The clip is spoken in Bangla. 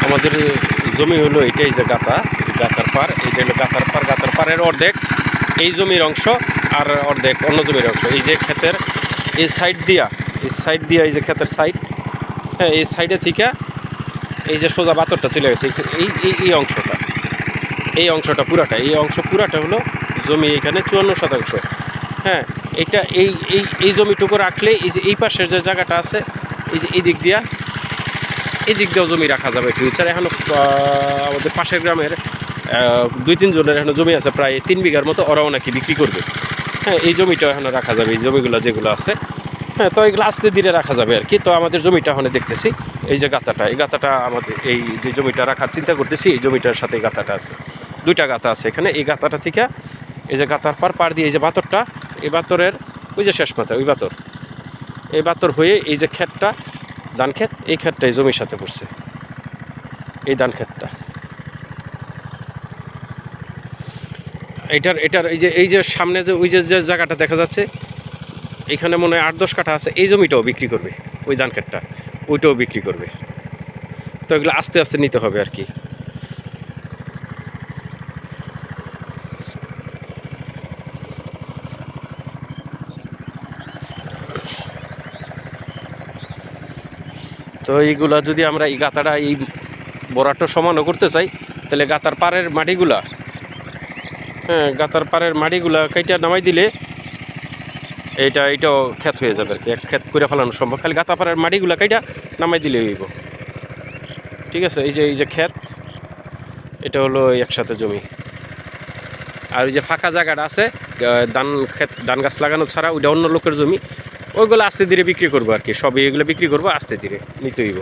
আমাদের জমি হলো এটাই যে গাতার পার, এইটা হলো গাতার পাড়ের অর্ধেক এই জমির অংশ, আর অর্ধেক অন্য জমির অংশ। এই যে ক্ষেতের এই সাইড দিয়া এই যে ক্ষেতের সাইড, হ্যাঁ এই সাইডে থেকে এই যে সোজা বাতরটা চলে গেছে, এই অংশটা পুরাটা, এই অংশ পুরাটা হলো জমি এখানে 54%। হ্যাঁ, এটা এই জমিটুকু রাখলে এই যে এই পাশের যে জায়গাটা আছে, এই যে এই দিক দিয়েও জমি রাখা যাবে ফিউচার। এখন আমাদের পাশের গ্রামের 2-3 জনের এখনো জমি আছে প্রায় 3 বিঘার মতো, ওরাও নাকি বিক্রি করবে। হ্যাঁ, এই জমিটা এখনো রাখা যাবে, এই জমিগুলো যেগুলো আছে। হ্যাঁ, তো এগুলো আস্তে ধীরে রাখা যাবে আর কি। তো আমাদের জমিটা ওখানে দেখতেছি এই যে এই গাতাটা আমাদের এই যে জমিটা রাখার চিন্তা করতেছি, এই জমিটার সাথে গাতাটা আছে, 2টা গাতা আছে এখানে। এই গাতাটা থেকে এই যে গাতার পার দিয়ে এই যে বাতরটা, এই বাতরের ওই যে শেষ মাথা ওই বাতর হয়ে এই যে ক্ষেতটা ধান ক্ষেত, এই ক্ষেতটা এই জমির সাথে পড়ছে, এই ধান ক্ষেতটা। এটার এই যে সামনে যে ওই যে জায়গাটা দেখা যাচ্ছে, এখানে মনে হয় 8-10 কাঠা আছে, এই জমিটাও বিক্রি করবে, ওই ধান ক্ষেতটা ওইটাও বিক্রি করবে। তো এগুলো আস্তে আস্তে নিতে হবে আর কি। তো এইগুলা যদি আমরা এই গাতাটা এই বরাটো সমানও করতে চাই, তাহলে গাতার পাড়ের মাটিগুলা, হ্যাঁ গাতার পাড়ের মাটিগুলা কেটে নামাই দিলে এইটাও ক্ষেত হয়ে যাবে আর কি। এক ক্ষেত করে ফেলানো সম্ভব, খালি গাতা পাড়ের মাটিগুলা কেটে নামাই দিলে হইব। ঠিক আছে, এই যে ক্ষেত, এটা হলো একসাথে জমি। আর ওই যে ফাঁকা জায়গাটা আছে ধান গাছ লাগানো ছাড়া, ওইটা অন্য লোকের জমি, ওইগুলো আস্তে ধীরে বিক্রি করবো আর কি। সবই এগুলো বিক্রি করবো, আস্তে ধীরে নিতে হইব।